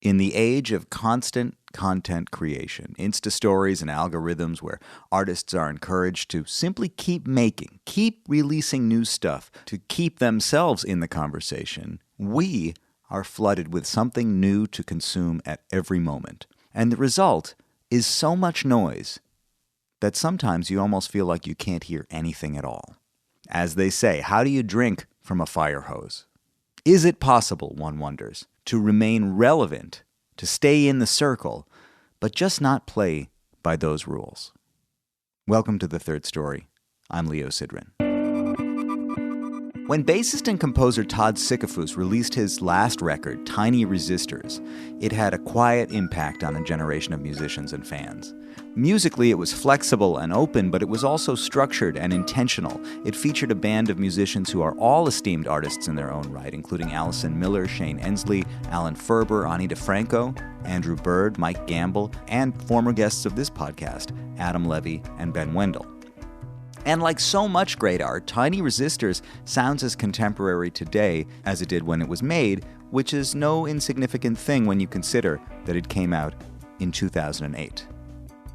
In the age of constant content creation, Insta stories and algorithms where artists are encouraged to simply keep making, keep releasing new stuff, to keep themselves in the conversation, we are flooded with something new to consume at every moment. And the result is so much noise that sometimes you almost feel like you can't hear anything at all. As they say, how do you drink from a fire hose? Is it possible, one wonders, to remain relevant, to stay in the circle, but just not play by those rules? Welcome to The Third Story. I'm Leo Sidran. When bassist and composer Todd Sickafoose released his last record, Tiny Resistors, it had a quiet impact on a generation of musicians and fans. Musically, it was flexible and open, but it was also structured and intentional. It featured a band of musicians who are all esteemed artists in their own right, including Allison Miller, Shane Ensley, Alan Ferber, Ani DiFranco, Andrew Bird, Mike Gamble, and former guests of this podcast, Adam Levy and Ben Wendell. And like so much great art, Tiny Resistors sounds as contemporary today as it did when it was made, which is no insignificant thing when you consider that it came out in 2008.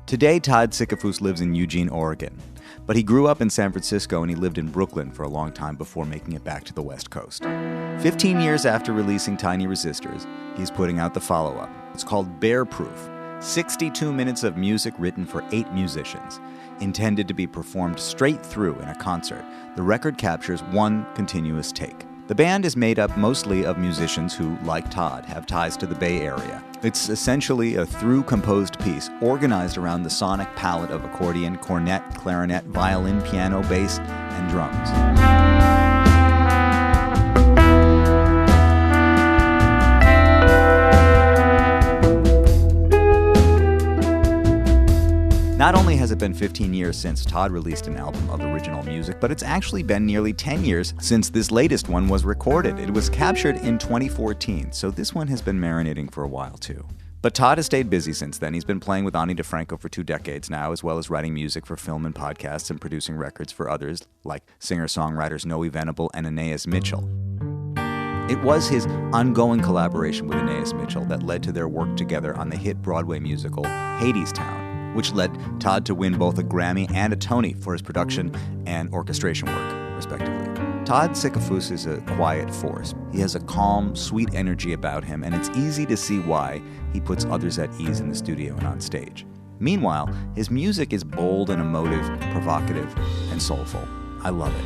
Today, Todd Sickafoose lives in Eugene, Oregon, but he grew up in San Francisco and he lived in Brooklyn for a long time before making it back to the West Coast. 15 years after releasing Tiny Resistors, he's putting out the follow-up. It's called Bear Proof, 62 minutes of music written for 8 musicians, intended to be performed straight through in a concert. The record captures one continuous take. The band is made up mostly of musicians who, like Todd, have ties to the Bay Area. It's essentially a through-composed piece organized around the sonic palette of accordion, cornet, clarinet, violin, piano, bass, and drums. Not only has it been 15 years since Todd released an album of original music, but it's actually been nearly 10 years since this latest one was recorded. It was captured in 2014, so this one has been marinating for a while too. But Todd has stayed busy since then. He's been playing with Ani DiFranco for 2 decades now, as well as writing music for film and podcasts and producing records for others like singer-songwriters Venable and Anais Mitchell. It was his ongoing collaboration with Anais Mitchell that led to their work together on the hit Broadway musical Hadestown, which led Todd to win both a Grammy and a Tony for his production and orchestration work, respectively. Todd Sickafoose is a quiet force. He has a calm, sweet energy about him, and it's easy to see why he puts others at ease in the studio and on stage. Meanwhile, his music is bold and emotive, provocative, and soulful. I love it.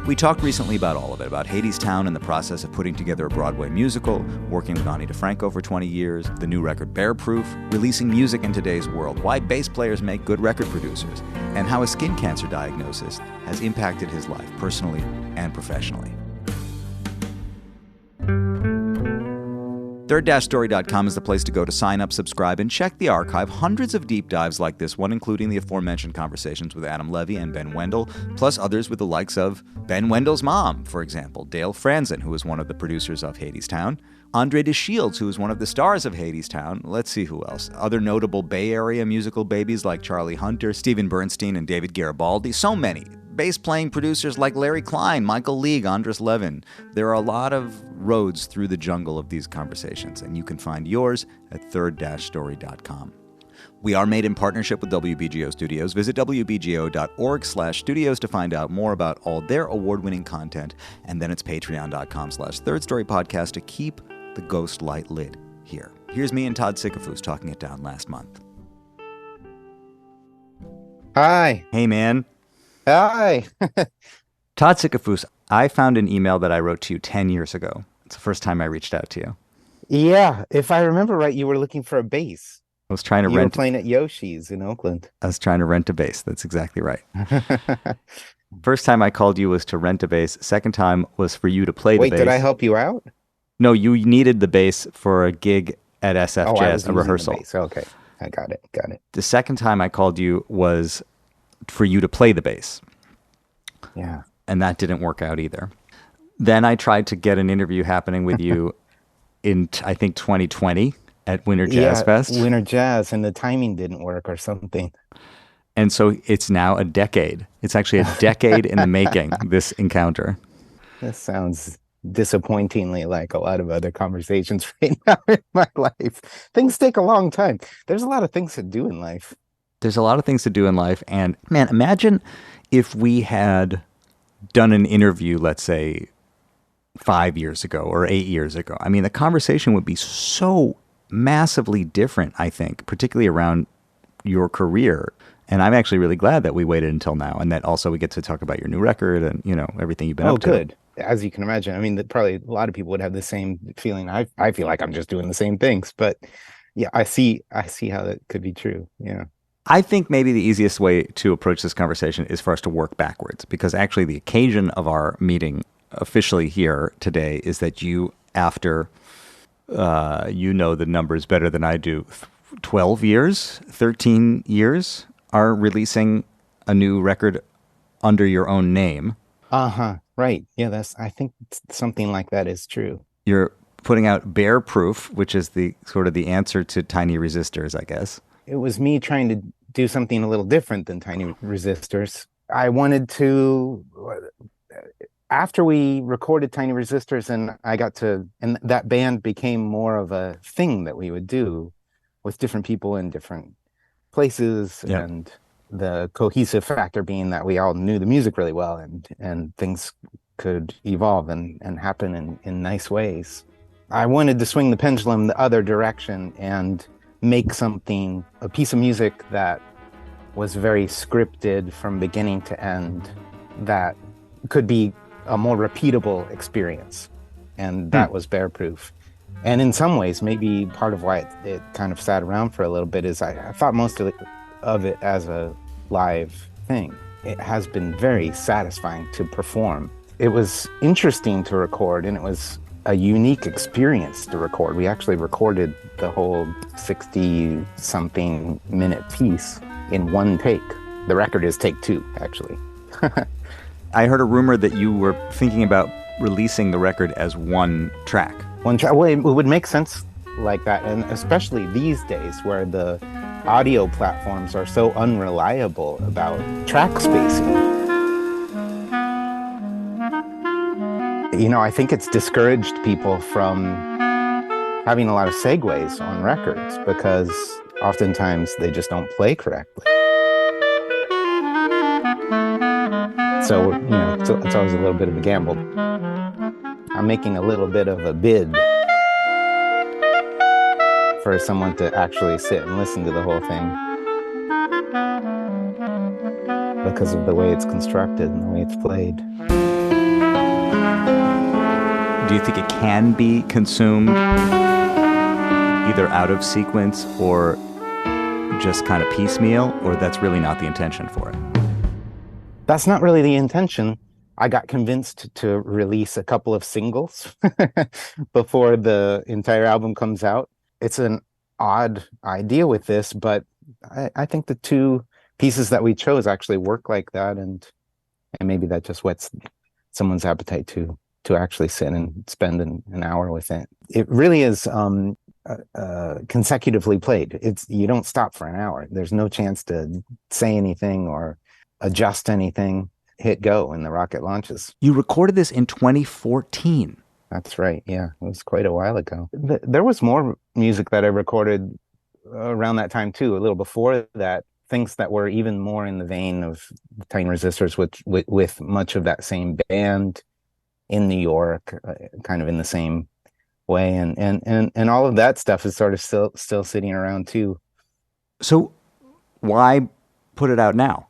We talked recently about all of it, about Hadestown and the process of putting together a Broadway musical, working with Ani DiFranco for 20 years, the new record Bear Proof, releasing music in today's world, why bass players make good record producers, and how a skin cancer diagnosis has impacted his life personally and professionally. Third-story.com is the place to go to sign up, subscribe, and check the archive. Hundreds of deep dives like this one, including the aforementioned conversations with Adam Levy and Ben Wendell, plus others with the likes of Ben Wendell's mom, for example, Dale Franzen, who is one of the producers of Hadestown, Andre DeShields, who is one of the stars of Hadestown. Let's see who else. Other notable Bay Area musical babies like Charlie Hunter, Stephen Bernstein, and David Garibaldi. So many. Bass-playing producers like Larry Klein, Michael League, Andres Levin. There are a lot of roads through the jungle of these conversations, and you can find yours at third-story.com. We are made in partnership with WBGO Studios. Visit wbgo.org/studios to find out more about all their award-winning content, and then it's patreon.com/thirdstorypodcast to keep the ghost light lit here. Here's me and Todd Sickafoose talking it down last month. Hi. Hey, man. Hi. Todd Sickafoose, I found an email that I wrote to you 10 years ago. It's the first time I reached out to you. Yeah, if I remember right, you were looking for a bass. I was trying to You rent. were playing at Yoshi's in Oakland. I was trying to rent a bass. That's exactly right. First time I called you was to rent a bass. Second time was for you to play the bass. Wait, did I help you out? No, you needed the bass for a gig at SF Jazz, a rehearsal. Okay, I got it. The second time I called you was for you to play the bass. Yeah. And that didn't work out either. Then I tried to get an interview happening with you in, I think, 2020 at Winter Jazz Fest. Winter Jazz, and the timing didn't work or something. And so it's now a decade. It's actually a decade in the making, this encounter. That sounds disappointingly like a lot of other conversations right now in my life. Things take a long time. There's a lot of things to do in life. There's a lot of things to do in life. And man, imagine if we had done an interview, let's say 5 years ago or 8 years ago. I mean, the conversation would be so massively different, I think, particularly around your career. And I'm actually really glad that we waited until now, and that also we get to talk about your new record and, everything you've been up to. Oh, good. As you can imagine. I mean, probably a lot of people would have the same feeling. I feel like I'm just doing the same things, but yeah, I see how that could be true. Yeah. I think maybe the easiest way to approach this conversation is for us to work backwards, because actually the occasion of our meeting officially here today is that you, after, the numbers better than I do, 12 years, 13 years, are releasing a new record under your own name. Right. Yeah, I think something like that is true. You're putting out Bear Proof, which is the sort of the answer to Tiny Resistors, I guess. It was me trying to do something a little different than Tiny Resistors. I wanted to, after we recorded Tiny Resistors and that band became more of a thing that we would do with different people in different places. Yep. And the cohesive factor being that we all knew the music really well, and things could evolve and happen in nice ways. I wanted to swing the pendulum the other direction and make a piece of music that was very scripted from beginning to end, that could be a more repeatable experience. And that was Bear Proof. And in some ways, maybe part of why it kind of sat around for a little bit is I thought most of it as a live thing. It has been very satisfying to perform. It was interesting to record, and it was a unique experience to record. We actually recorded the whole 60-something minute piece in one take. The record is take 2, actually. I heard a rumor that you were thinking about releasing the record as one track. Well, it would make sense like that, and especially these days where the audio platforms are so unreliable about track spacing. I think it's discouraged people from having a lot of segues on records because oftentimes they just don't play correctly. So, it's always a little bit of a gamble. I'm making a little bit of a bid for someone to actually sit and listen to the whole thing because of the way it's constructed and the way it's played. Do you think it can be consumed either out of sequence or just kind of piecemeal, or that's really not the intention for it? That's not really the intention. I got convinced to release a couple of singles before the entire album comes out. It's an odd idea with this, but I think the 2 pieces that we chose actually work like that, and maybe that just whets someone's appetite to actually sit and spend an hour with it. It really is consecutively played. You don't stop for an hour. There's no chance to say anything or adjust anything. Hit go and the rocket launches. You recorded this in 2014. That's right. Yeah, it was quite a while ago. There was more music that I recorded around that time too, a little before that, things that were even more in the vein of Tiny Resistors, with much of that same band in New York, kind of in the same way, and all of that stuff is sort of still sitting around too. So why put it out now?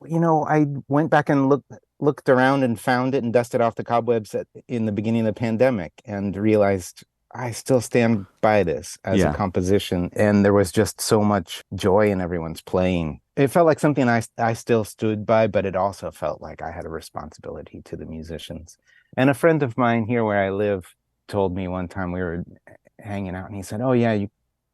I went back and looked around and found it and dusted off the cobwebs in the beginning of the pandemic and realized I still stand by this as a composition. And there was just so much joy in everyone's playing. It felt like something I still stood by, but it also felt like I had a responsibility to the musicians. And a friend of mine here where I live told me one time, we were hanging out, and he said, "Oh yeah,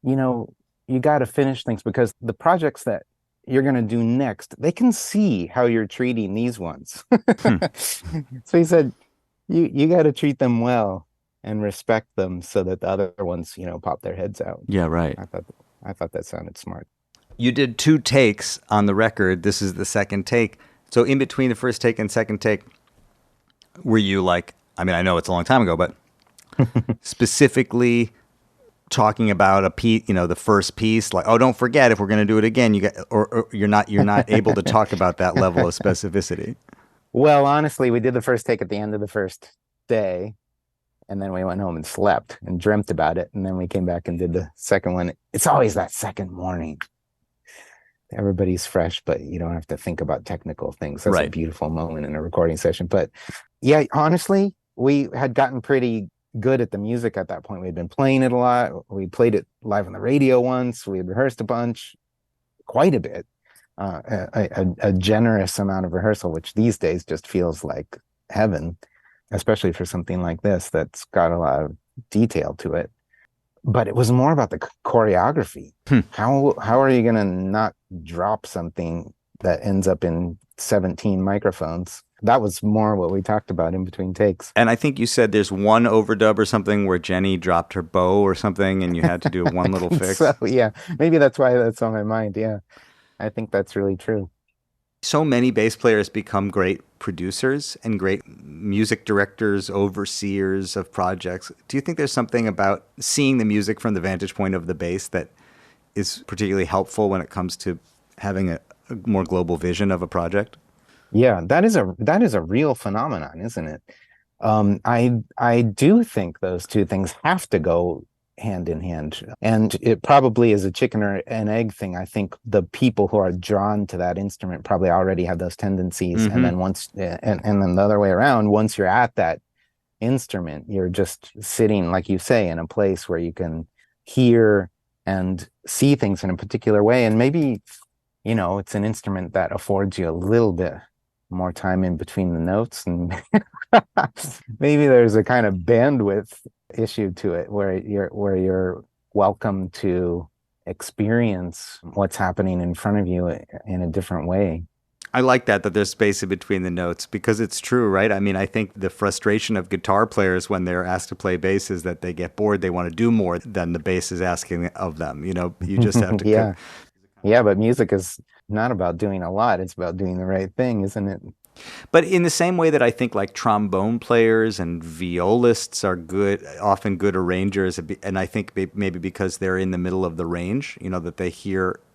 you got to finish things, because the projects that you're going to do next, they can see how you're treating these ones." So he said, you got to treat them well and respect them so that the other ones, pop their heads out. Yeah, right. I thought that sounded smart. You did 2 takes on the record. This is the second take. So in between the first take and second take, were you like, I mean, I know it's a long time ago, but specifically talking about a piece, the first piece, like, oh, don't forget if we're going to do it again, or you're not able to talk about that level of specificity. Well, honestly, we did the first take at the end of the first day, and then we went home and slept and dreamt about it, and then we came back and did the second one. It's always that second morning. Everybody's fresh, but you don't have to think about technical things. That's right. A beautiful moment in a recording session. But yeah, honestly, we had gotten pretty good at the music at that point. We'd been playing it a lot. We played it live on the radio once. We had rehearsed a bunch, quite a bit, a generous amount of rehearsal, which these days just feels like heaven, especially for something like this that's got a lot of detail to it. But it was more about the choreography. How are you going to not drop something that ends up in 17 microphones? That was more what we talked about in between takes. And I think you said there's one overdub or something where Jenny dropped her bow or something and you had to do one little fix. So, yeah, maybe that's why that's on my mind. Yeah, I think that's really true. So many bass players become great producers and great music directors, overseers of projects. Do you think there's something about seeing the music from the vantage point of the bass that is particularly helpful when it comes to having a more global vision of a project? Yeah, that is a real phenomenon, isn't it? I do think those two things have to go hand in hand, and it probably is a chicken or an egg thing. I think the people who are drawn to that instrument probably already have those tendencies, and then and then the other way around, once you're at that instrument, you're just sitting, like you say, in a place where you can hear and see things in a particular way, and maybe it's an instrument that affords you a little bit more time in between the notes, and maybe there's a kind of bandwidth issue to it where you're welcome to experience what's happening in front of you in a different way. I like that there's space in between the notes, because it's true, right? I mean, I think the frustration of guitar players when they're asked to play bass is that they get bored. They want to do more than the bass is asking of them. You just have to. Yeah, but music is not about doing a lot. It's about doing the right thing, isn't it? But in the same way that I think like trombone players and violists are often good arrangers, and I think maybe because they're in the middle of the range, that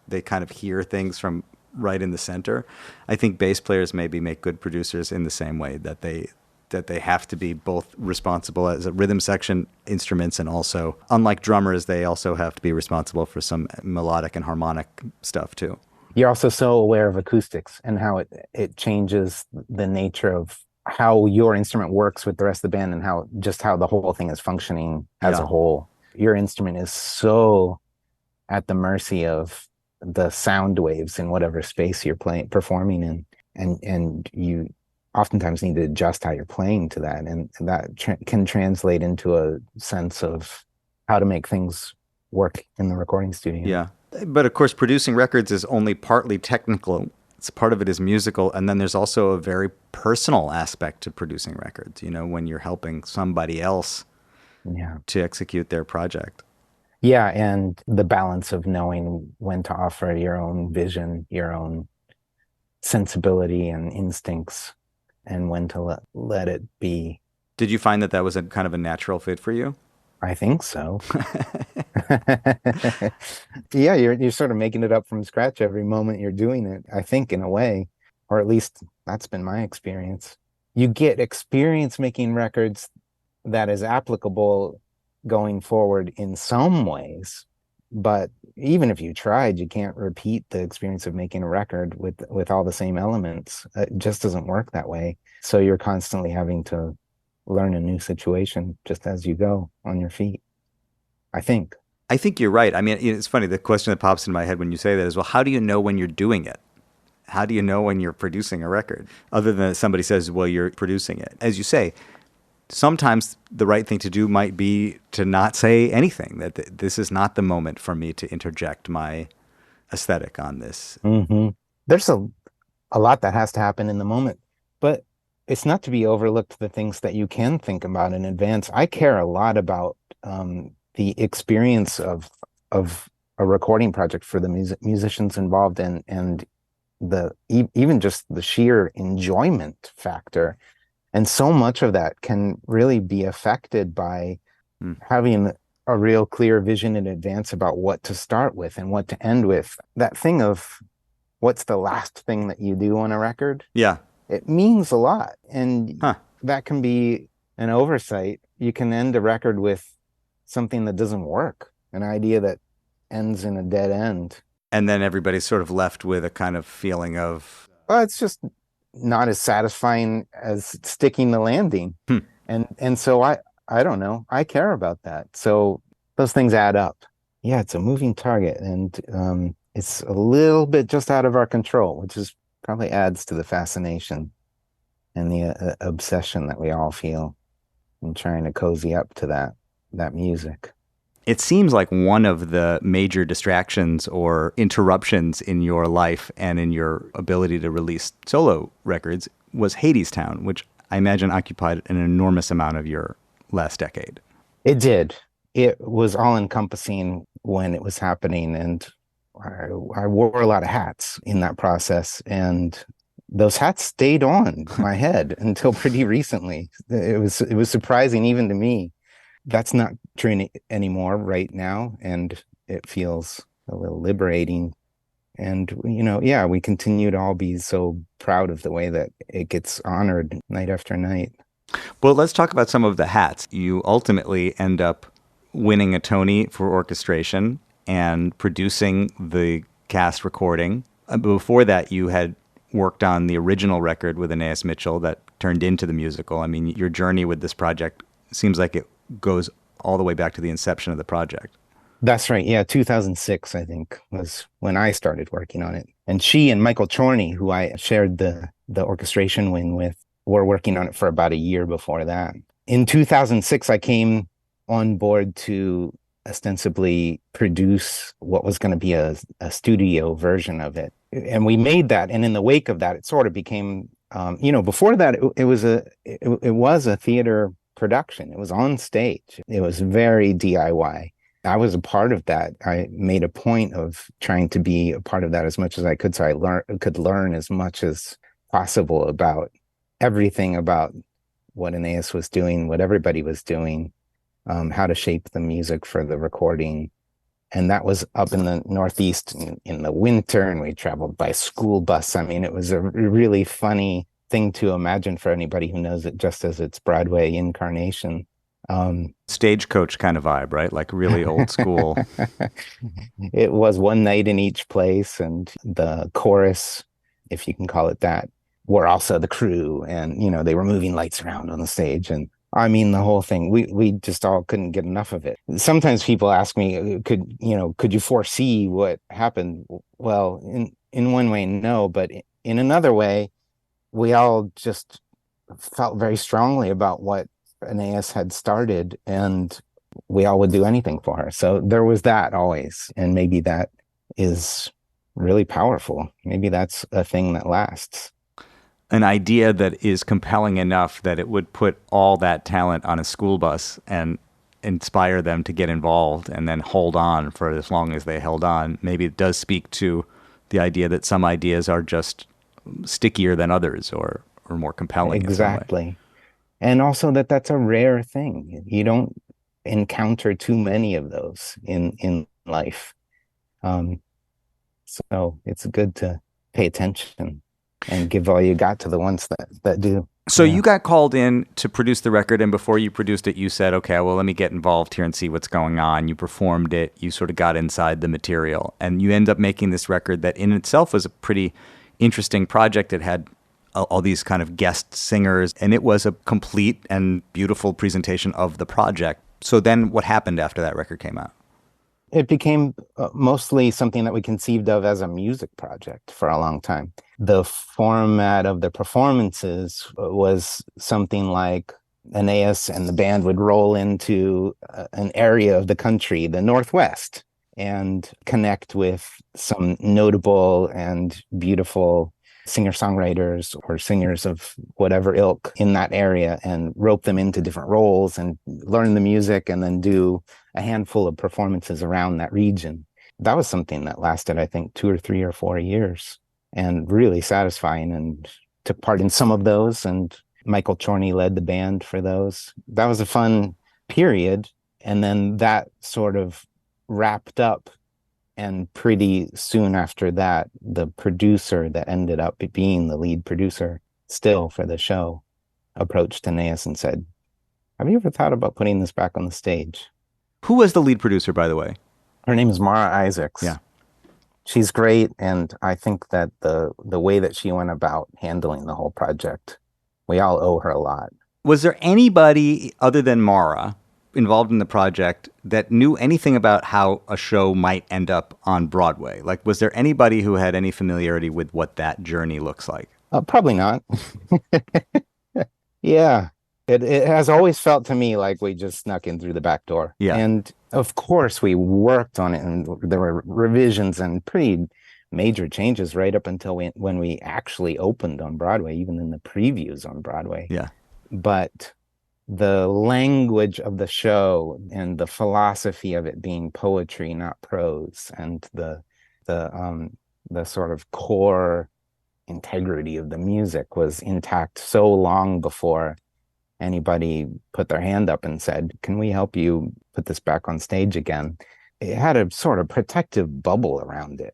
they kind of hear things from right in the center. I think bass players maybe make good producers in the same way that they have to be both responsible as a rhythm section instruments, and also, unlike drummers, they also have to be responsible for some melodic and harmonic stuff too. You're also so aware of acoustics and how it changes the nature of how your instrument works with the rest of the band, and how the whole thing is functioning as a whole. Your instrument is so at the mercy of the sound waves in whatever space you're performing in, and you oftentimes need to adjust how you're playing to that, and that can translate into a sense of how to make things work in the recording studio. Yeah. But of course, producing records is only partly technical. It's part of it is musical. And then there's also a very personal aspect to producing records, when you're helping somebody else to execute their project. Yeah, and the balance of knowing when to offer your own vision, your own sensibility and instincts, and when to let it be. Did you find that was a kind of a natural fit for you? I think so. Yeah, you're sort of making it up from scratch every moment you're doing it, I think, in a way, or at least that's been my experience. You get experience making records that is applicable going forward in some ways, but even if you tried, you can't repeat the experience of making a record with all the same elements. It just doesn't work that way. So you're constantly having to learn a new situation just as you go on your feet, I think. I think you're right. I mean, it's funny. The question that pops in my head when you say that is, well, how do you know when you're doing it? How do you know when you're producing a record? Other than somebody says, well, you're producing it. As you say, sometimes the right thing to do might be to not say anything, that this is not the moment for me to interject my aesthetic on this. Mm-hmm. There's a lot that has to happen in the moment, but it's not to be overlooked the things that you can think about in advance. I care a lot about the experience of a recording project for the musicians involved, and even just the sheer enjoyment factor. And so much of that can really be affected by Mm. having a real clear vision in advance about what to start with and what to end with. That thing of what's the last thing that you do on a record, Yeah. it means a lot. And Huh. that can be an oversight. You can end a record with something that doesn't work, an idea that ends in a dead end. And then everybody's sort of left with a kind of feeling of, Well, it's just not as satisfying as sticking the landing. hmm. And so I don't know. I care about that. So those things add up. Yeah, it's a moving target, and it's a little bit just out of our control, which is probably adds to the fascination and the obsession that we all feel in trying to cozy up to that music. It seems like one of the major distractions or interruptions in your life and in your ability to release solo records was Hadestown, which I imagine occupied an enormous amount of your last decade. It did. It was all encompassing when it was happening, and I wore a lot of hats in that process, and those hats stayed on my head until pretty recently. It was surprising even to me. That's not true anymore right now, and it feels a little liberating. And yeah, we continue to all be so proud of the way that it gets honored night after night. Well, let's talk about some of the hats. You ultimately end up winning a Tony for orchestration and producing the cast recording. Before that, you had worked on the original record with Anais Mitchell that turned into the musical. I mean, your journey with this project seems like it goes all the way back to the inception of the project. That's right. Yeah, 2006, I think, was when I started working on it. And she and Michael Chorney, who I shared the orchestration wing with, were working on it for about a year before that. In 2006, I came on board to ostensibly produce what was going to be a studio version of it. And we made that. And in the wake of that, it sort of became, before that, it was a theater production. It was on stage. It was very DIY. I was a part of that. I made a point of trying to be a part of that as much as I could, so I could learn as much as possible about everything about what Anais was doing, what everybody was doing, how to shape the music for the recording. And that was up in the Northeast in the winter, and we traveled by school bus. I mean, it was a really funny thing to imagine for anybody who knows it just as its Broadway incarnation. Stagecoach kind of vibe, right? Like really old school. It was one night in each place, and the chorus, if you can call it that, were also the crew, and they were moving lights around on the stage, and I mean the whole thing. We just all couldn't get enough of it. Sometimes people ask me, could you foresee what happened? Well, in one way, no, but in another way, we all just felt very strongly about what Anais had started, and we all would do anything for her. So there was that always, and maybe that is really powerful. Maybe that's a thing that lasts. An idea that is compelling enough that it would put all that talent on a school bus and inspire them to get involved and then hold on for as long as they held on. Maybe it does speak to the idea that some ideas are just stickier than others or more compelling. Exactly. And also that's a rare thing. You don't encounter too many of those in life. So it's good to pay attention and give all you got to the ones that do. So you got called in to produce the record, and before you produced it, you said, okay, well, let me get involved here and see what's going on. You performed it. You sort of got inside the material, and you end up making this record that in itself was a pretty interesting project. It had all these kind of guest singers, and it was a complete and beautiful presentation of the project. So then what happened after that record came out? It became mostly something that we conceived of as a music project for a long time. The format of the performances was something like Anais and the band would roll into an area of the country, the Northwest, and connect with some notable and beautiful singer-songwriters or singers of whatever ilk in that area, and rope them into different roles and learn the music, and then do a handful of performances around that region. That was something that lasted, I think, 2 or 3 or 4 years, and really satisfying, and took part in some of those and Michael Chorney led the band for those. That was a fun period. And then that sort of wrapped up. And pretty soon after that, the producer that ended up being the lead producer still for the show approached Anais and said, have you ever thought about putting this back on the stage? Who was the lead producer, by the way? Her name is Mara Isaacs. Yeah. She's great. And I think that the way that she went about handling the whole project, we all owe her a lot. Was there anybody other than Mara involved in the project that knew anything about how a show might end up on Broadway? Like, was there anybody who had any familiarity with what that journey looks like? Probably not. Yeah. It has always felt to me like we just snuck in through the back door. Yeah. And of course we worked on it, and there were revisions and pretty major changes right up until when we actually opened on Broadway, even in the previews on Broadway. Yeah. But the language of the show and the philosophy of it being poetry, not prose, and the sort of core integrity of the music was intact so long before anybody put their hand up and said, can we help you put this back on stage again? It had a sort of protective bubble around it.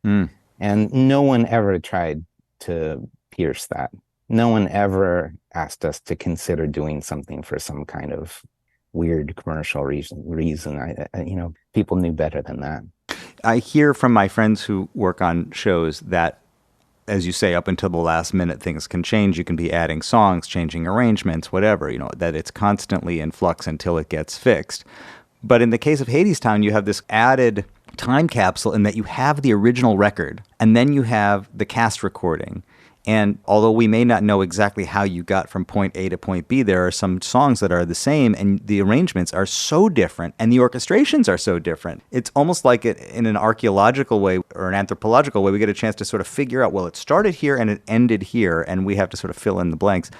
And no one ever tried to pierce that. No one ever asked us to consider doing something for some kind of weird commercial reason. People knew better than that. I hear from my friends who work on shows that, as you say, up until the last minute, things can change. You can be adding songs, changing arrangements, whatever, that it's constantly in flux until it gets fixed. But in the case of Hadestown, you have this added time capsule in that you have the original record, and then you have the cast recording. And although we may not know exactly how you got from point A to point B, there are some songs that are the same, and the arrangements are so different, and the orchestrations are so different. It's almost like in an archaeological way or an anthropological way, we get a chance to sort of figure out, well, it started here and it ended here, and we have to sort of fill in the blanks.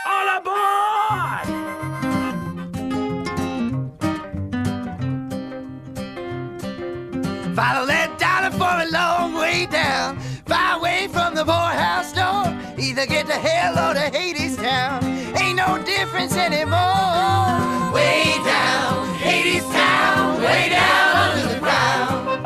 All aboard! Follow that dollar for a long way down, far away from the poorhouse door. Either get to hell or to Hadestown. Ain't no difference anymore. Way down, Hadestown, way down under the ground.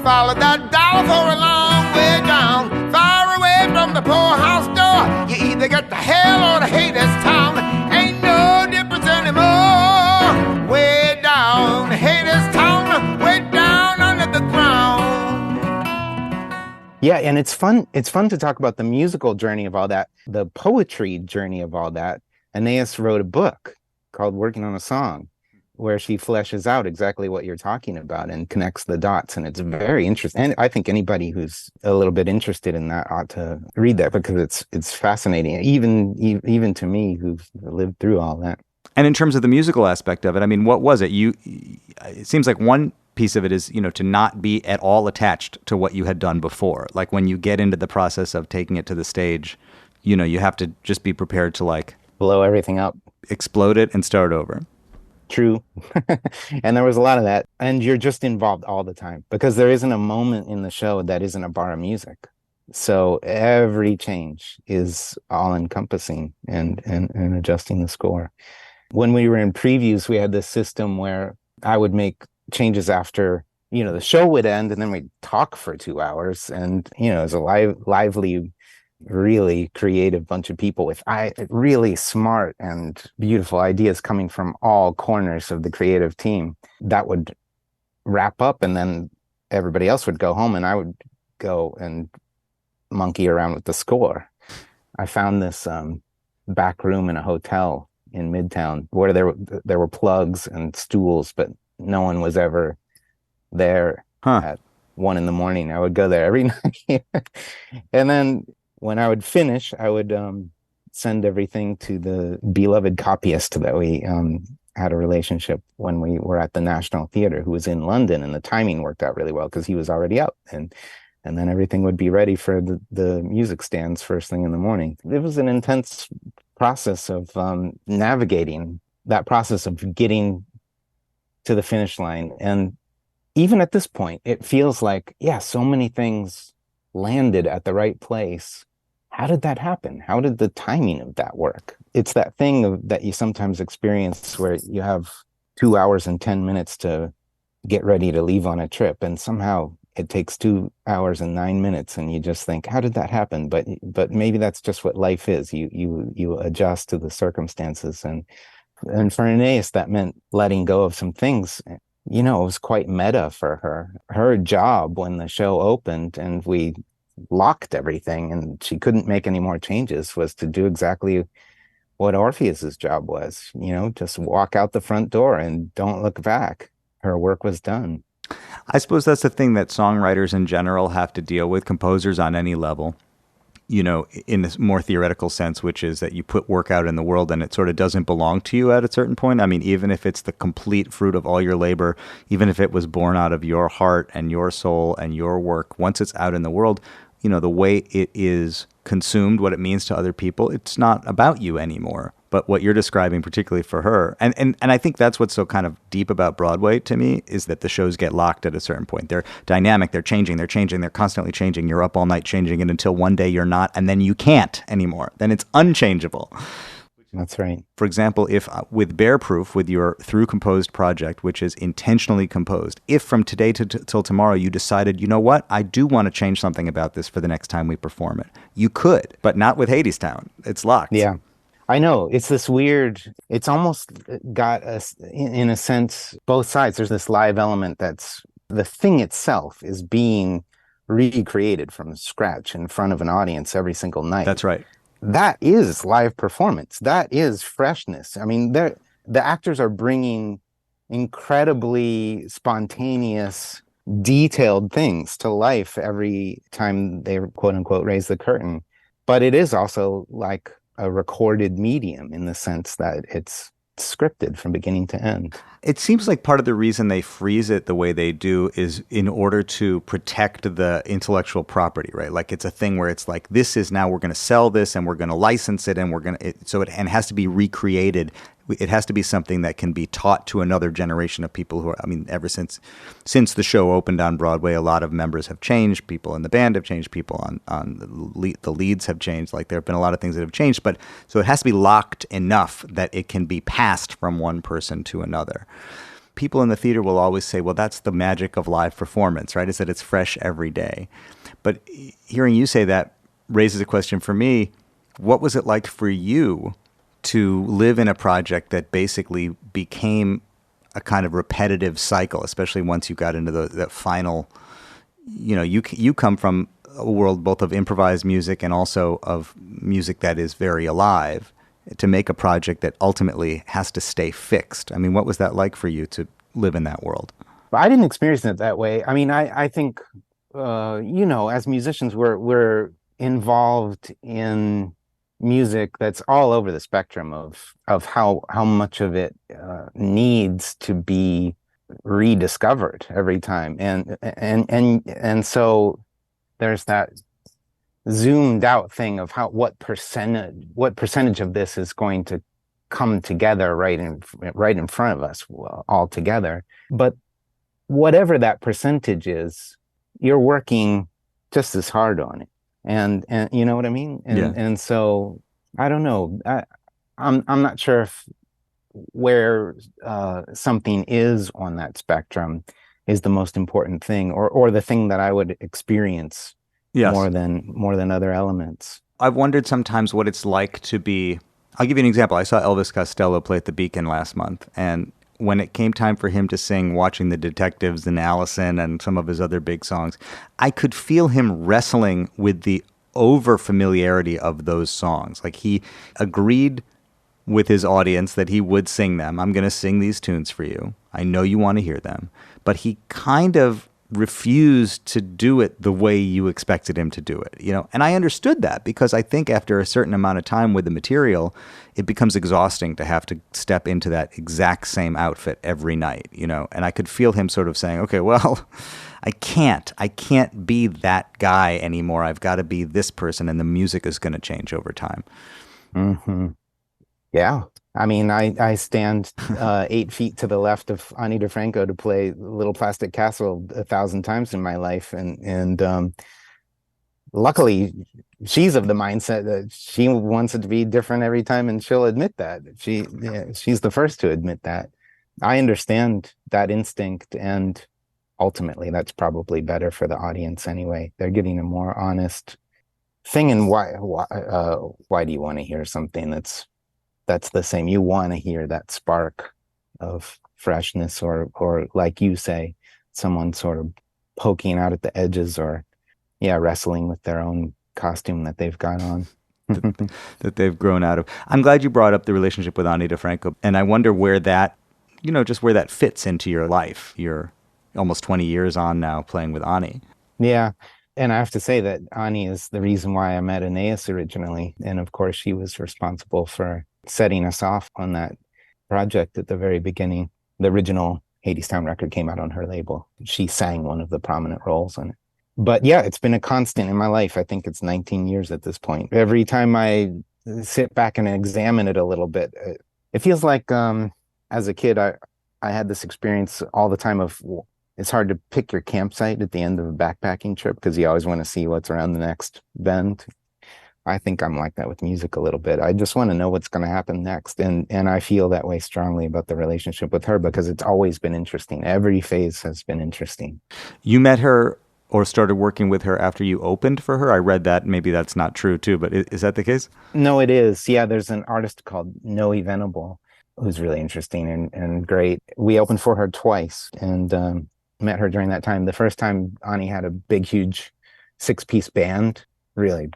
Follow that dollar for a long way down, far away from the poorhouse door. You either get to hell or to Hadestown. Ain't no difference anymore. Way down, Hadestown, way down under the ground. Yeah, and it's fun to talk about the musical journey of all that, the poetry journey of all that. Anais wrote a book called Working on a Song, where she fleshes out exactly what you're talking about and connects the dots, and it's very interesting. And I think anybody who's a little bit interested in that ought to read that, because it's fascinating, even to me who've lived through all that. And in terms of the musical aspect of it, I mean, what was it? It seems like one piece of it is, to not be at all attached to what you had done before. Like when you get into the process of taking it to the stage, you have to just be prepared to blow everything up, explode it and start over. True. And there was a lot of that. And you're just involved all the time, because there isn't a moment in the show that isn't a bar of music. So every change is all encompassing and adjusting the score. When we were in previews, we had this system where I would make changes after, the show would end, and then we'd talk for 2 hours. And, it was a lively, really creative bunch of people with really smart and beautiful ideas coming from all corners of the creative team. That would wrap up, and then everybody else would go home, and I would go and monkey around with the score. I found this back room in a hotel in Midtown where there were plugs and stools, but no one was ever there at 1 a.m. I would go there every night. And then when I would finish, I would send everything to the beloved copyist that we had a relationship when we were at the National Theatre, who was in London, and the timing worked out really well because he was already out. And then everything would be ready for the music stands first thing in the morning. It was an intense process of navigating that process of getting to the finish line. And even at this point, it feels like, so many things landed at the right place how did that happen? How did the timing of that work? It's that thing that you sometimes experience where you have 2 hours and 10 minutes to get ready to leave on a trip, and somehow it takes 2 hours and 9 minutes, and you just think, how did that happen? But maybe that's just what life is. You adjust to the circumstances, and for Anais, that meant letting go of some things. You know, it was quite meta for her. Her job when the show opened and we locked everything and she couldn't make any more changes was to do exactly what Orpheus's job was, you know, just walk out the front door and don't look back. Her work was done. I suppose that's the thing that songwriters in general have to deal with, composers on any level, you know, in a more theoretical sense, which is that you put work out in the world and it sort of doesn't belong to you at a certain point. I mean, even if it's the complete fruit of all your labor, even if it was born out of your heart and your soul and your work, once it's out in the world, you know, the way it is consumed, what it means to other people, it's not about you anymore. But what you're describing, particularly for her, and I think that's what's so kind of deep about Broadway to me, is that the shows get locked at a certain point. They're dynamic, they're changing, they're constantly changing. You're up all night changing it until one day you're not, and then you can't anymore. Then it's unchangeable. That's right. For example, if with Bear Proof, with your through composed project, which is intentionally composed, if from today till tomorrow you decided, you know what, I do want to change something about this for the next time we perform it, you could, but not with Hadestown. It's locked. Yeah, I know. It's this weird, it's almost got us, in a sense, both sides. There's this live element that's, the thing itself is being recreated from scratch in front of an audience every single night. That's right. That is live performance. That is freshness. I mean, the actors are bringing incredibly spontaneous, detailed things to life every time they, quote unquote, raise the curtain. But it is also like a recorded medium in the sense that it's scripted from beginning to end. It seems like part of the reason they freeze it the way they do is in order to protect the intellectual property, right? Like it's a thing where it's like, this is now, we're going to sell this and we're going to license it and we're going to, and it has to be recreated. It has to be something that can be taught to another generation of people who are, I mean, ever since the show opened on Broadway, a lot of members have changed. People in the band have changed. People on the leads have changed. Like there have been a lot of things that have changed. But so it has to be locked enough that it can be passed from one person to another. People in the theater will always say, well, that's the magic of live performance, right? Is that it's fresh every day. But hearing you say that raises a question for me. What was it like for you to live in a project that basically became a kind of repetitive cycle, especially once you got into that final, you know, you come from a world both of improvised music and also of music that is very alive, to make a project that ultimately has to stay fixed. I mean, what was that like for you to live in that world? I didn't experience it that way. I mean, I think, you know, as musicians, we're involved in music that's all over the spectrum of how much of it needs to be rediscovered every time, and so there's that zoomed out thing of what percentage of this is going to come together right in front of us all together. But whatever that percentage is, you're working just as hard on it. And you know what I mean? And so I don't know. I'm not sure if where something is on that spectrum is the most important thing, or the thing that I would experience more than other elements. I've wondered sometimes what it's like to be. I'll give you an example. I saw Elvis Costello play at the Beacon last month, and when it came time for him to sing Watching the Detectives and Allison and some of his other big songs, I could feel him wrestling with the over-familiarity of those songs. Like he agreed with his audience that he would sing them. I'm going to sing these tunes for you. I know you want to hear them. But he kind of refused to do it the way you expected him to do it, you know? And I understood that because I think after a certain amount of time with the material, it becomes exhausting to have to step into that exact same outfit every night, you know? And I could feel him sort of saying, okay, well, I can't be that guy anymore. I've got to be this person, and the music is going to change over time. Mm-hmm. Yeah. I mean, I stand 8 feet to the left of Ani DiFranco to play Little Plastic Castle 1,000 times in my life, and luckily she's of the mindset that she wants it to be different every time, and she'll admit that. She's the first to admit that. I understand that instinct, and ultimately that's probably better for the audience anyway. They're getting a more honest thing. And why do you want to hear something that's the same? You want to hear that spark of freshness, or like you say, someone sort of poking out at the edges, or wrestling with their own costume that they've got on. that they've grown out of. I'm glad you brought up the relationship with Ani DiFranco, and I wonder where that, just where that fits into your life. You're almost 20 years on now playing with Ani. Yeah. And I have to say that Ani is the reason why I met Anais originally. And of course, she was responsible for setting us off on that project at the very beginning. The original Hadestown record came out on her label. She sang one of the prominent roles on it. But yeah, it's been a constant in my life. I think it's 19 years at this point. Every time I sit back and examine it a little bit, it feels like as a kid, I had this experience all the time of, it's hard to pick your campsite at the end of a backpacking trip because you always want to see what's around the next bend. I think I'm like that with music a little bit. I just want to know what's going to happen next. And I feel that way strongly about the relationship with her because it's always been interesting. Every phase has been interesting. You met her or started working with her after you opened for her? I read that. Maybe that's not true too, but is that the case? No, it is. Yeah, there's an artist called Venable who's really interesting and great. We opened for her twice and met her during that time. The first time, Ani had a big, huge 6-piece band, really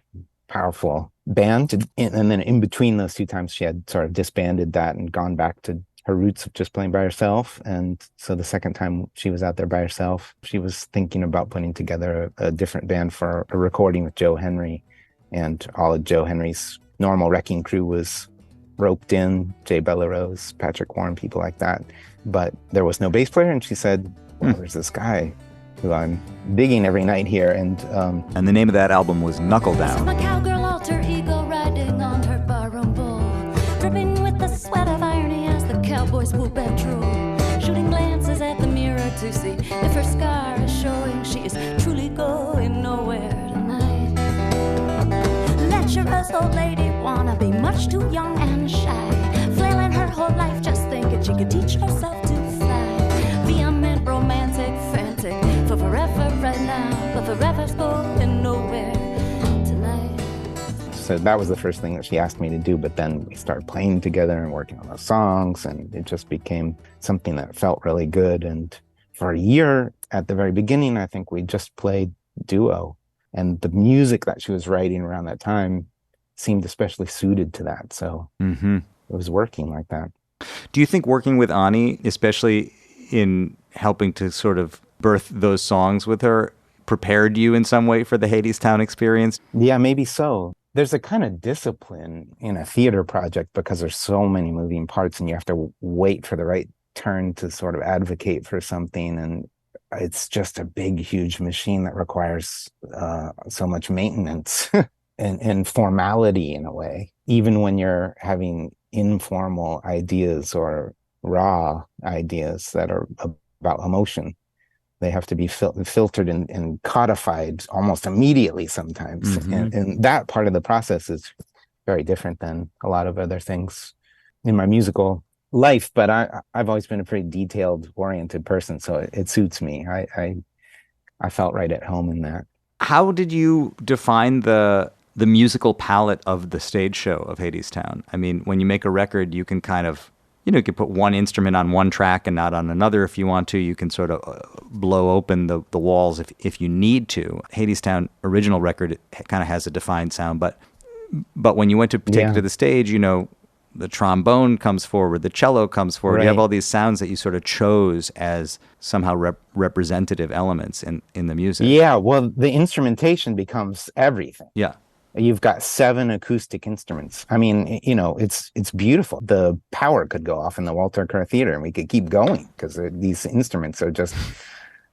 powerful band. And then in between those two times, she had sort of disbanded that and gone back to her roots of just playing by herself. And so the second time she was out there by herself, she was thinking about putting together a different band for a recording with Joe Henry. And all of Joe Henry's normal wrecking crew was roped in, Jay Bellarose, Patrick Warren, people like that. But there was no bass player. And she said, well, there's this guy who I'm digging every night here. And the name of that album was Knuckle Down. My cowgirl alter ego riding on her barroom bull, dripping with the sweat of irony as the cowboys whoop and drool, shooting glances at the mirror to see if her scar is showing she is truly going nowhere tonight. Lecherous old lady wanna be much too young and shy, flailing her whole life just thinking she could teach herself to fly. Vehement, romantic, frantic, for forever right now, but forever's going nowhere tonight. So that was the first thing that she asked me to do, but then we started playing together and working on the songs, and it just became something that felt really good. And for a year at the very beginning, I think we just played duo, and the music that she was writing around that time seemed especially suited to that. So it was working like that. Do you think working with Ani, especially in helping to sort of birth those songs with her, prepared you in some way for the Hadestown experience? Yeah, maybe so. There's a kind of discipline in a theater project because there's so many moving parts and you have to wait for the right turn to sort of advocate for something. And it's just a big, huge machine that requires so much maintenance and formality in a way. Even when you're having informal ideas or raw ideas that are about emotion, they have to be filtered and codified almost immediately sometimes. And that part of the process is very different than a lot of other things in my musical life. But I've always been a pretty detailed oriented person, so it suits me. I felt right at home in that. How did you define the musical palette of the stage show of Hadestown? I mean, when you make a record, you can kind of, you can put one instrument on one track and not on another if you want to. You can sort of blow open the walls if you need to. Hadestown original record kind of has a defined sound, but when you went to take it to the stage, the trombone comes forward, the cello comes forward. Right. You have all these sounds that you sort of chose as somehow representative elements in the music. Yeah, well, the instrumentation becomes everything. Yeah. You've got 7 acoustic instruments. I mean, it's beautiful. The power could go off in the Walter Kerr Theater and we could keep going because these instruments are just,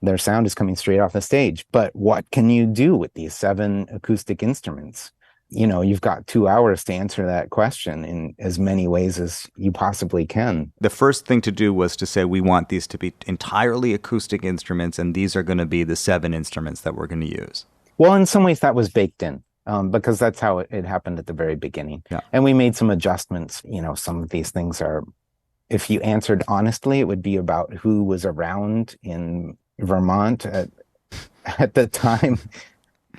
their sound is coming straight off the stage. But what can you do with these 7 acoustic instruments? You've got 2 hours to answer that question in as many ways as you possibly can. The first thing to do was to say, we want these to be entirely acoustic instruments, and these are going to be the 7 instruments that we're going to use. Well, in some ways that was baked in. because that's how it happened at the very beginning. Yeah. And we made some adjustments. Some of these things are, if you answered honestly, it would be about who was around in Vermont at the time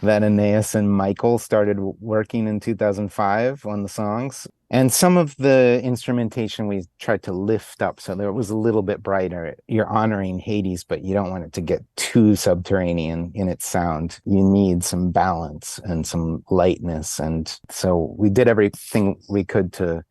that Anais and Michael started working in 2005 on the songs. And some of the instrumentation we tried to lift up so that it was a little bit brighter. You're honoring Hades, but you don't want it to get too subterranean in its sound. You need some balance and some lightness. And so we did everything we could to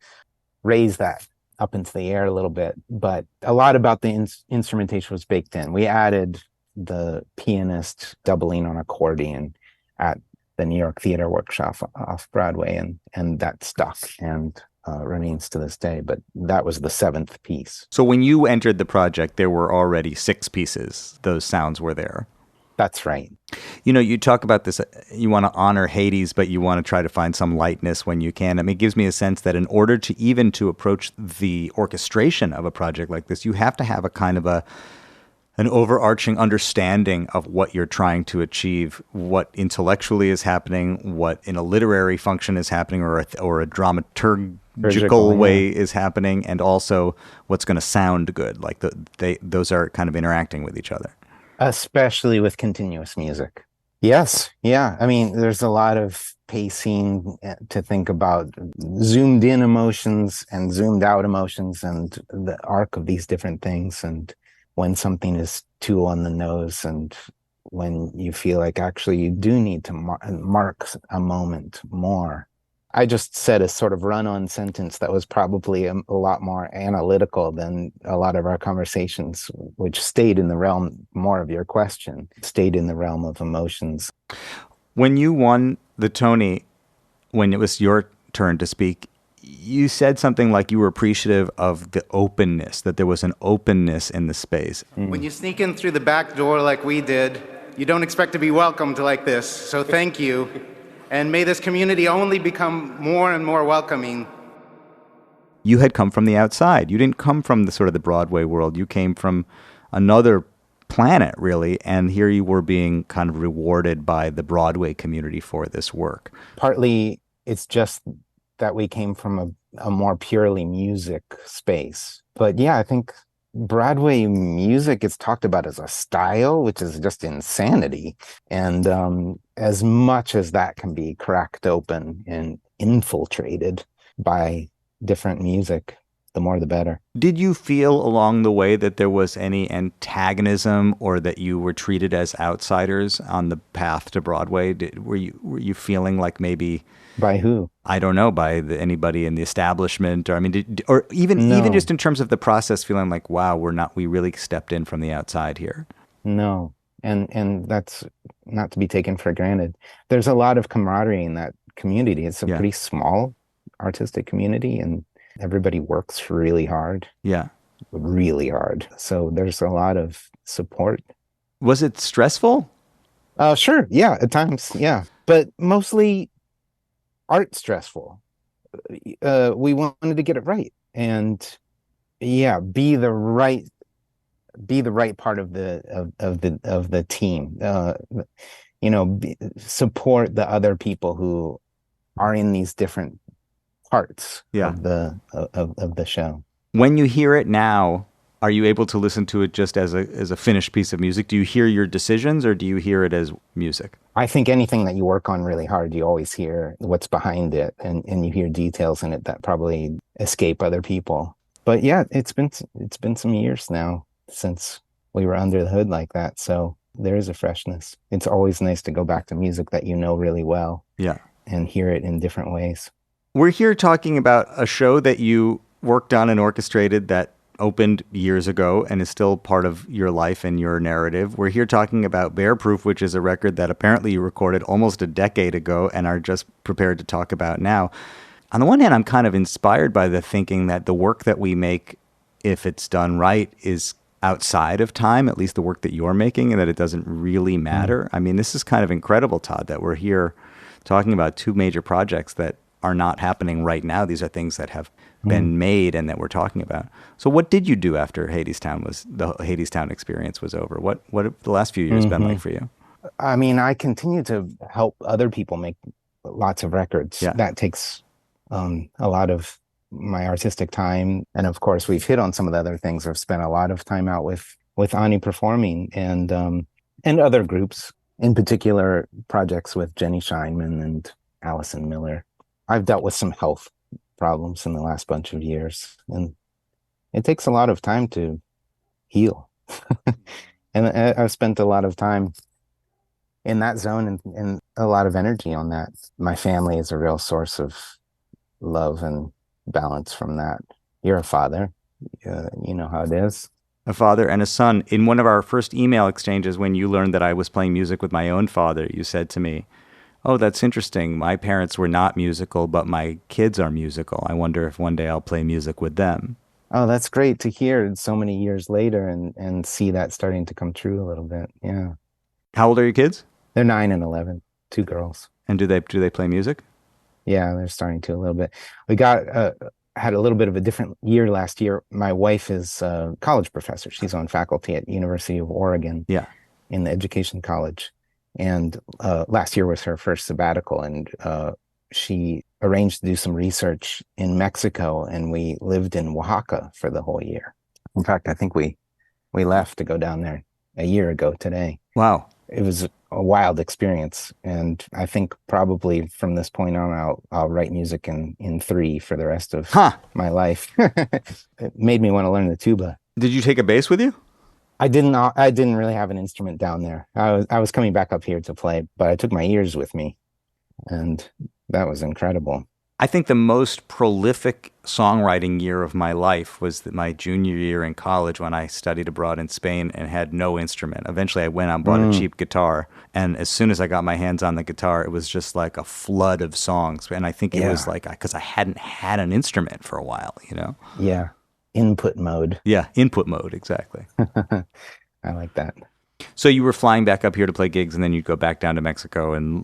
raise that up into the air a little bit. But a lot about the instrumentation was baked in. We added the pianist doubling on accordion at the New York Theater Workshop off Broadway, and that stuck and remains to this day. But that was the 7th piece. So when you entered the project, there were already 6 pieces. Those sounds were there. That's right. You talk about this, you want to honor Hades, but you want to try to find some lightness when you can. I mean, it gives me a sense that in order to approach the orchestration of a project like this, you have to have a kind of an overarching understanding of what you're trying to achieve, what intellectually is happening, what in a literary function is happening, or a dramaturgical way is happening, and also what's going to sound good. Like those are kind of interacting with each other. Especially with continuous music. Yes. Yeah. I mean, there's a lot of pacing to think about, zoomed in emotions and zoomed out emotions and the arc of these different things. And when something is too on the nose and when you feel like actually you do need to mark a moment more. I just said a sort of run-on sentence that was probably a lot more analytical than a lot of our conversations, which stayed in the realm more of your question, stayed in the realm of emotions. When you won the Tony, when it was your turn to speak, you said something like you were appreciative of the openness, that there was an openness in the space. When you sneak in through the back door like we did, you don't expect to be welcomed like this, so thank you. And may this community only become more and more welcoming. You had come from the outside. You didn't come from the sort of the Broadway world. You came from another planet, really, and here you were being kind of rewarded by the Broadway community for this work. Partly, it's just that we came from a more purely music space. But yeah, I think Broadway music is talked about as a style, which is just insanity. And as much as that can be cracked open and infiltrated by different music, the more the better. Did you feel along the way that there was any antagonism or that you were treated as outsiders on the path to Broadway? Were you feeling like maybe... By who? I don't know, by anybody in the establishment, or I mean, or even just in terms of the process, feeling like, wow, we really stepped in from the outside here. No, and that's not to be taken for granted. There's a lot of camaraderie in that community. It's a pretty small artistic community, and everybody works really hard. Yeah, really hard. So there's a lot of support. Was it stressful? Sure. Yeah, at times. Yeah, but mostly art stressful. We wanted to get it right, and be the right part of the team. Support the other people who are in these different parts of the show. When you hear it now, are you able to listen to it just as a finished piece of music? Do you hear your decisions, or do you hear it as music? I think anything that you work on really hard, you always hear what's behind it, and you hear details in it that probably escape other people. But yeah, it's been some years now since we were under the hood like that, so there is a freshness. It's always nice to go back to music that you know really well, and hear it in different ways. We're here talking about a show that you worked on and orchestrated that opened years ago and is still part of your life and your narrative. We're here talking about Bear Proof, which is a record that apparently you recorded almost a decade ago and are just prepared to talk about now. On the one hand, I'm kind of inspired by the thinking that the work that we make, if it's done right, is outside of time, at least the work that you're making, and that it doesn't really matter. I mean, this is kind of incredible, Todd, that we're here talking about 2 major projects that are not happening right now. These are things that have been made and that we're talking about. So what did you do after the Hadestown experience was over? What have the last few years been like for you? I mean, I continue to help other people make lots of records. Yeah. That takes a lot of my artistic time. And of course, we've hit on some of the other things. I've spent a lot of time out with Ani performing and other groups, in particular projects with Jenny Scheinman and Allison Miller. I've dealt with some health problems in the last bunch of years, and it takes a lot of time to heal. And I've spent a lot of time in that zone and a lot of energy on that. My family is a real source of love and balance from that. You're a father. You know how it is. A father and a son. In one of our first email exchanges, when you learned that I was playing music with my own father, you said to me, "Oh, that's interesting. My parents were not musical, but my kids are musical. I wonder if one day I'll play music with them." Oh, that's great to hear so many years later and see that starting to come true a little bit. Yeah. How old are your kids? They're 9 and 11, 2 girls. And do they play music? Yeah, they're starting to a little bit. We had a little bit of a different year last year. My wife is a college professor. She's on faculty at University of Oregon. Yeah. In the education college. And last year was her first sabbatical, and she arranged to do some research in Mexico, and we lived in Oaxaca for the whole year. In fact, I think we left to go down there a year ago today. Wow. It was a wild experience, and I think probably from this point on, I'll write music in 3 for the rest of my life. It made me want to learn the tuba. Did you take a bass with you? I didn't really have an instrument down there. I was coming back up here to play, but I took my ears with me, and that was incredible. I think the most prolific songwriting year of my life was my junior year in college when I studied abroad in Spain and had no instrument. Eventually I went out and bought a cheap guitar, and as soon as I got my hands on the guitar, it was just like a flood of songs. And I think it was like because I hadn't had an instrument for a while, you know? Yeah. Input mode. Yeah, input mode, exactly. I like that. So you were flying back up here to play gigs, and then you'd go back down to Mexico and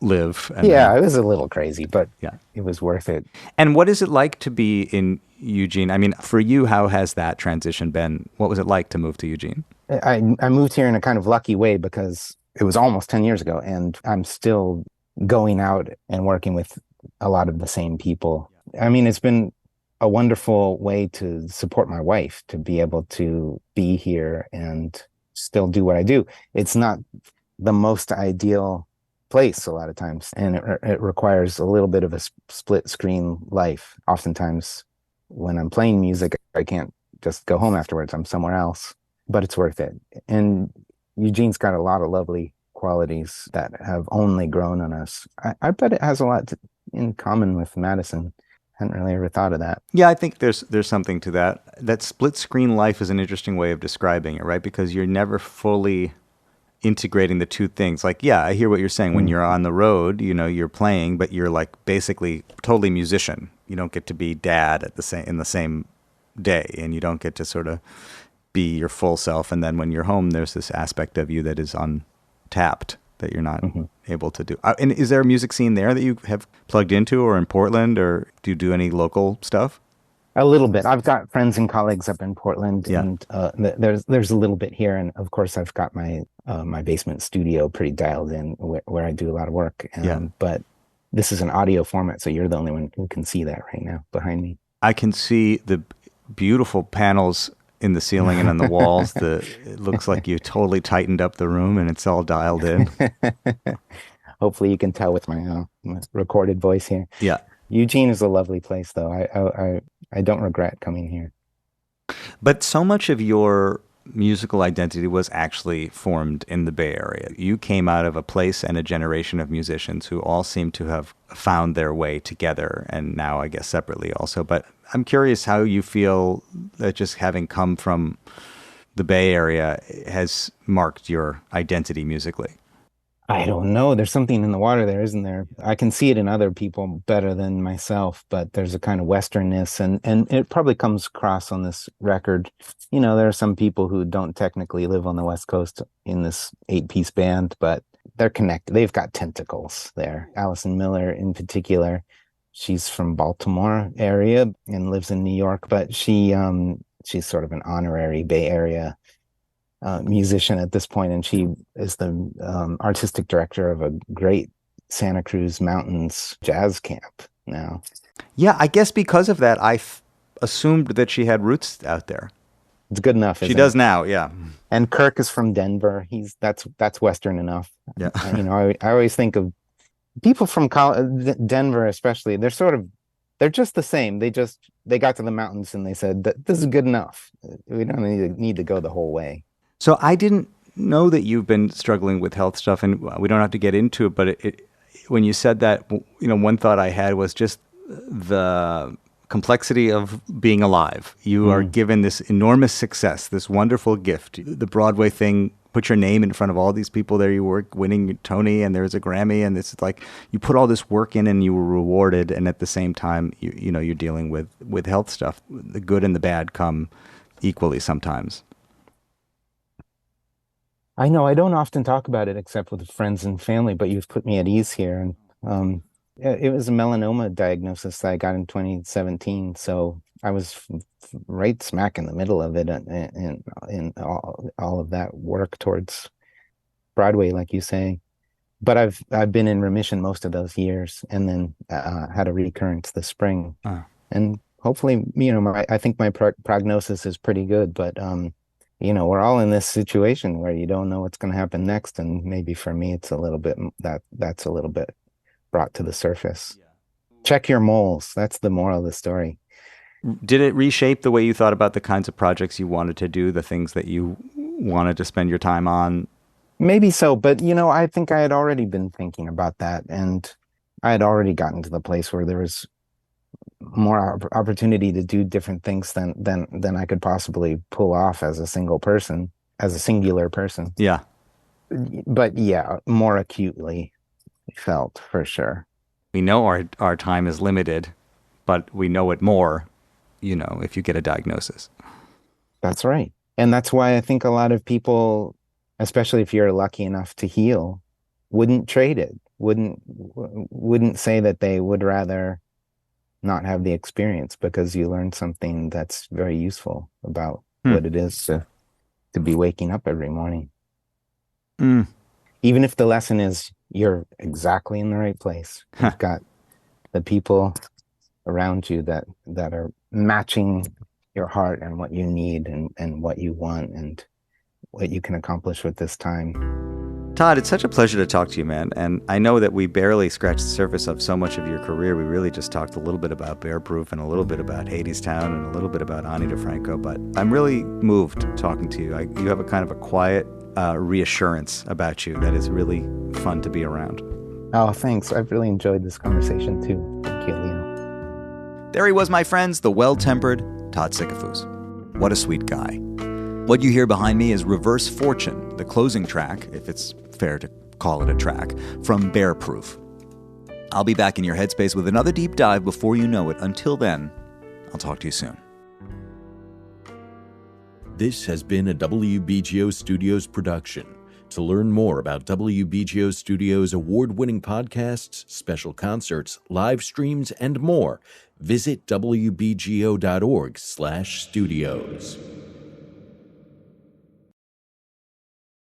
live. And it was a little crazy, but it was worth it. And what is it like to be in Eugene? I mean, for you, how has that transition been? What was it like to move to Eugene? I moved here in a kind of lucky way because it was almost 10 years ago, and I'm still going out and working with a lot of the same people. I mean, it's been a wonderful way to support my wife, to be able to be here and still do what I do. It's not the most ideal place a lot of times, and it requires a little bit of a split screen life. Oftentimes when I'm playing music, I can't just go home afterwards. I'm somewhere else, but it's worth it. And Eugene's got a lot of lovely qualities that have only grown on us. I bet it has a lot in common with Madison. Hadn't really ever thought of that. Yeah, I think there's something to that. That split screen life is an interesting way of describing it, right? Because you're never fully integrating the two things. Like, yeah, I hear what you're saying. When you're on the road, you know, you're playing, but you're like basically totally musician. You don't get to be dad in the same day, and you don't get to sort of be your full self. And then when you're home, there's this aspect of you that is untapped that you're not able to do. And is there a music scene there that you have plugged into, or in Portland, or do you do any local stuff? A little bit. I've got friends and colleagues up in Portland, and there's a little bit here. And of course, I've got my my basement studio pretty dialed in where I do a lot of work. But this is an audio format, so you're the only one who can see that right now behind me. I can see the beautiful panels in the ceiling and on the walls. It looks like you totally tightened up the room and it's all dialed in. Hopefully you can tell with my recorded voice here. Yeah. Eugene is a lovely place, though. I don't regret coming here. But so much of your musical identity was actually formed in the Bay Area. You came out of a place and a generation of musicians who all seem to have found their way together, and now I guess separately also. But I'm curious how you feel that just having come from the Bay Area has marked your identity musically. I don't know. There's something in the water there, isn't there? I can see it in other people better than myself, but there's a kind of Westernness, and it probably comes across on this record. You know, there are some people who don't technically live on the West Coast in this 8-piece band, but they're connected. They've got tentacles there. Allison Miller in particular, she's from Baltimore area and lives in New York, but she's sort of an honorary Bay Area musician at this point, and she is the artistic director of a great Santa Cruz Mountains jazz camp now. Yeah, I guess because of that, I assumed that she had roots out there. It's good enough. She does now, yeah. And Kirk is from Denver. That's Western enough. Yeah. I always think of people from Denver, especially. They're just the same. They got to the mountains and they said that this is good enough. We don't need to go the whole way. So I didn't know that you've been struggling with health stuff, and we don't have to get into it. But when you said that, one thought I had was just the complexity of being alive. You are given this enormous success, this wonderful gift. The Broadway thing put your name in front of all these people. There you were winning your Tony, and there's a Grammy, and it's like you put all this work in and you were rewarded, and at the same time you're dealing with health stuff. The good and the bad come equally sometimes. I know I don't often talk about it except with friends and family, but you've put me at ease here. And it was a melanoma diagnosis that I got in 2017, so I was right smack in the middle of it, and all of that work towards Broadway, like you say. But I've been in remission most of those years, and then had a recurrence this spring, and hopefully, I think my prognosis is pretty good. But we're all in this situation where you don't know what's going to happen next, and maybe for me, it's a little bit that's a little bit brought to the surface. Check your moles. That's the moral of the story. Did it reshape the way you thought about the kinds of projects you wanted to do, the things that you wanted to spend your time on? Maybe so, but I think I had already been thinking about that, and I had already gotten to the place where there was more opportunity to do different things than I could possibly pull off as a singular person. Yeah. But yeah, more acutely felt for sure. We know our time is limited, but we know it more, if you get a diagnosis. That's right. And that's why I think a lot of people, especially if you're lucky enough to heal, wouldn't trade it, wouldn't say that they would rather not have the experience, because you learn something that's very useful about what it is to be waking up every morning. Even if the lesson is you're exactly in the right place. You've got the people around you that are matching your heart and what you need and what you want and what you can accomplish with this time. Todd, it's such a pleasure to talk to you, man. And I know that we barely scratched the surface of so much of your career. We really just talked a little bit about Bear Proof and a little bit about Hadestown and a little bit about Ani DiFranco. But I'm really moved talking to you. You have a kind of a quiet reassurance about you that is really fun to be around. Oh, thanks. I've really enjoyed this conversation too. Thank you, Leo. There he was, my friends, the well-tempered Todd Sickafoose. What a sweet guy. What you hear behind me is Reverse Fortune, the closing track, if it's fair to call it a track, from Bear Proof. I'll be back in your headspace with another deep dive before you know it. Until then, I'll talk to you soon. This has been a WBGO Studios production. To learn more about WBGO Studios' award-winning podcasts, special concerts, live streams, and more, visit wbgo.org/studios.